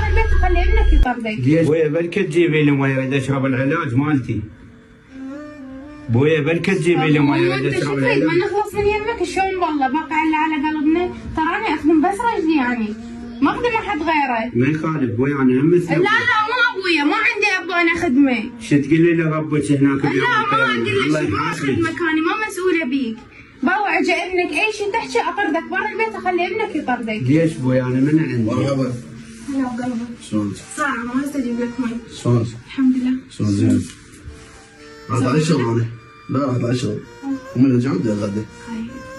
البيت وخلي ابنك يطردك. ليش بويا بلكي تجيبي لي مويه اريد اشرب العلاج مالتي. بويا بلكي تجيبي لي مويه اريد اشرب العلاج. ما نخلص من يمك شلون والله باقي على قلبنا. ترى انا اخدم بس رجلي يعني ما اخدم احد غيره. ما يخالف بويا انا هم مثلك. لا مو ابويا ما عندي ابو انا خدمه. شو تقولي لربك هناك بيوم لا ما اقول لك ما اخذ مكاني ما مسؤوله بيك. باوعج ابنك اي شيء تحكي اطردك برا البيت اخلي ابنك يطردك. ليش بويا انا من عندي؟ مرحبا. هلا بقلبك. شلونك؟ ساعة ما هسه اجيب لك مي. شلونك؟ الحمد لله. شلون زين؟ رحت على الشغل انا. لا رحت على الشغل. ومن رجع بدي الغدا.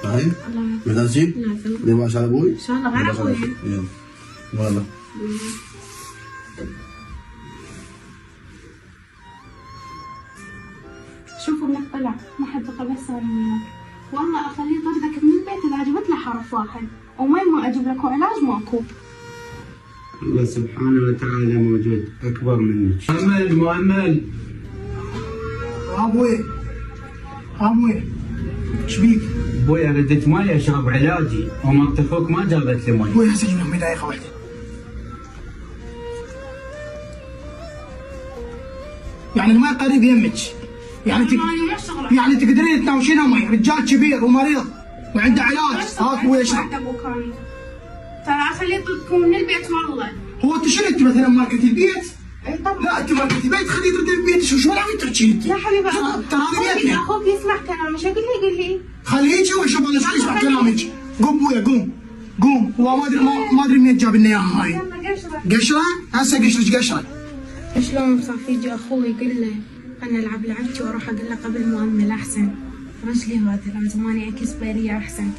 هاي؟ الله من لازم؟ لازم. ليه باش على ابوي؟ ان شاء الله غير ابوي. يلا. والله. شوف ابنك طلع ما حد بس انا وياك. والله اخليه يطردك من البيت اذا جبت له حرف واحد ومي ما اجيب لك علاج ماكو. الله سبحانه وتعالى موجود اكبر منك. مؤمل مؤمل. ابوي ابوي ايش بيك؟ بويا ردت مي اشرب علاجي ومرت اخوك ما جابت لي مي. ابوي هسه اجيب لك دقيقة واحدة. يعني الماء قريب يمك. يعني تقدرين تناوشينها مي، رجال كبير ومريض وعنده علاج. هاك ابوي اشرب. ترى اخليه يطردكم من البيت والله. هو انت شنو انت مثلا ماركة البيت؟ اي طبعا. لا انت ماركة البيت خليه يطرد البيت. شو عم تحكي انت؟ لا حبيبي ترى هذا بيتنا. اخوك يسمع كلامي شو قول لي. خليه يجي ويشوف انا شو يسمع كلامك. قوم ابويا قوم قوم. هو ما ادري منين جاب لنا اياها هاي. يلا قشره. قشره؟ هسه قشرك قشره. شلون صافي يجي اخوي يقول له انا العب لعبتي واروح اقول له قبل مؤمل احسن. رجلي هذا لازم اني اكس بريه احسن.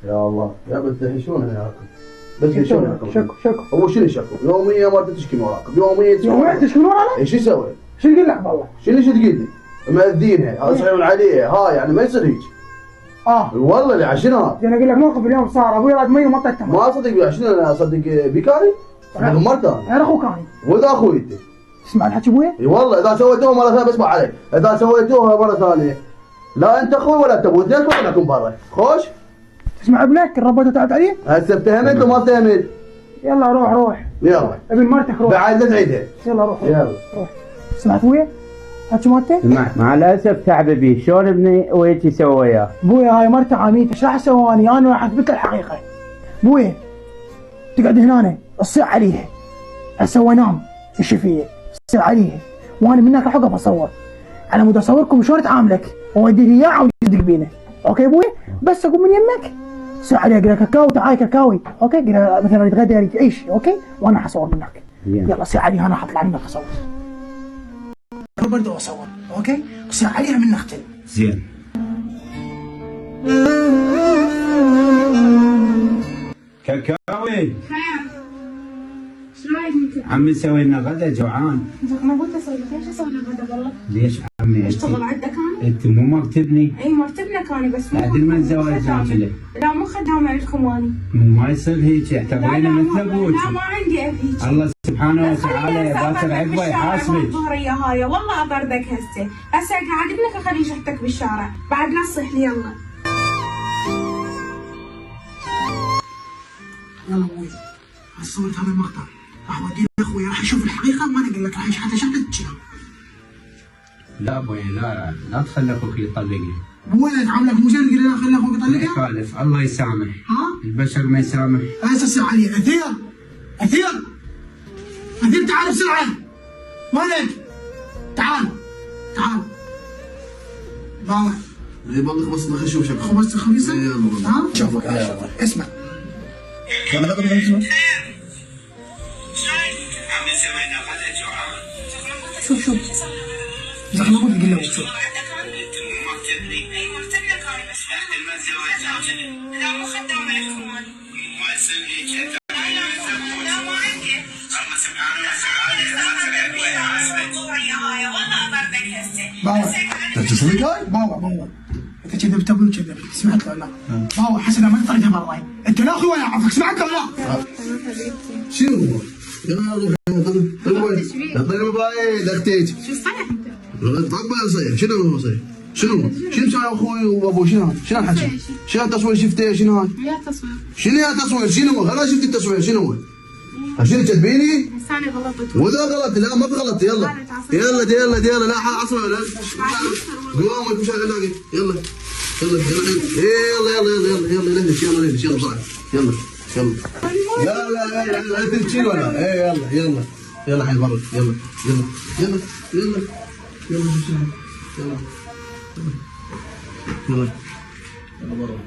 يا الله يا بنت شلون ياكم؟ بس شلون ياكم؟ شكو هو شنو شكو؟ يوميا ما تشكي من وراكم، يوميا تشكي من ورانا؟ ايش يسوي؟ شو يقول لك والله؟ شنو تقول لي؟ مأذينها، هذا صحيح عليه، ها يعني ما يصير هيك. والله اللي عشان هذا. انا اقول لك موقف اليوم صار ابوي راد مي وما طيته. ما اصدق بيه، شنو انا اصدق بيكاري؟ انا مرت انا. غير اخوك انا. واذا اخوي انت. تسمع الحكي ابوي؟ اي والله اذا سويتوها مره ثانيه بسمع عليك، اذا سويتوها مره ثانيه لا انت اخوي ولا انت ابوي، اثنينكم عندكم برا، خوش؟ تسمع ابنك الربوته طلعت عليه؟ هسه افتهمت وما افتهمت؟ يلا روح يلا ابن مرتك روح. بعد لا تعيدها. يلا روح يلا روح. سمعت ابوي؟ حكي مالته؟ مع الاسف تعب بي شلون ابني ويش يسوي وياه؟ ابويا هاي مرته عميته ايش راح اسواني؟ انا راح اثبت له الحقيقه. ابويا تقعد هنا تصيح عليها هسه وانام الشفيه تصيح عليها وانا منك راح اقف اصور على مود اصوركم شلون تعاملك واودي لي اياه ويصدق بينا. اوكي ابوي؟ بس اقوم من يمك تصيح عليها قول لها كاكاو تعال كاكاوي. اوكي قول لها مثلا اريد غدا اريد عيش. اوكي وانا حصور منك. يلا صيح عليها انا حطلع منك اصور. برضه اصور. اوكي صيح عليها من نختل. زين. كاكاوي. خير. شو رايك انت؟ عمي سوي لنا غدا جوعان. انا قلت اسوي لك ليش اسوي لك غدا والله؟ ليش عمي؟ اشتغل عندك انا؟ انت مو مكتبني؟ اي مرتبنك انا بس مو بعد ما تزوجت له. لا مو خدامه عندكم اني. ما يصير هيك اعتبريني مثل ابوك. لا ما عندي اب هيك. الله سبحانه وتعالى باكر عقبه يحاسبك. الظهريه هاي والله اطردك هسه قاعد ابنك اخليه يشحتك بالشارع بعد لا تصيح لي. يلا يلا ابوي صورت هذا المقطع راح اوديه لاخوي راح يشوف الحقيقه وما انا اقول لك راح يشحته شحته تشيله. لا ابوي لا تخلي اخوك يطلقني. ابوي تعاملك مو زين تقول لي لا خلي اخوك ما يطلقها؟ يخالف الله يسامح. ها؟ البشر ما يسامح. هسه تصير علي اثير تعال بسرعه. وينك؟ تعال باوع. اي والله بس ما اشوف شكله. خبزت خبيزه؟ يلا والله. ها؟ شوفك اسمع. يلا هذا اسمع. عمي سوينا غدا جوعان. شوف زخنا قول لي شوف. انت مو مكتبني. اي مرتبك انا بس بعد ما تزوجت لا مو خدامه عندكم اني. ما يصير هيك لا ما عندي. الله سبحانه وتعالى باكر عقبه يحاسبك. الظهريه هاي والله اطردك هسه. باوع انت شو فيك هاي؟ باوع انت كذبت ابوي كذب سمعت له لا؟ باوع حسنا ما تطردها برا. انت لا اخوي ولا اعرفك سمعت له لا؟ شنو هو؟ يلا طيب الموبايل اختيك. شو صنع انت؟ طب ما يصير شنو هو صحيح؟ شنو مسوي اخوي وابوي؟ شنو الحكي؟ شنو التصوير شفته؟ شنو هاي؟ يا تصوير. شنو يا تصوير؟ شنو هو؟ انا شفت التصوير شنو هو؟ شنو تدبيني؟ بس انا غلطت. ولا غلط، لا ما في غلط. يلا يلا لا عصر لا قوامك مش علاقه. يلا لهش يلا بسرعه يلا لا تنشيل ولا ايه يلا حين برا يلا برا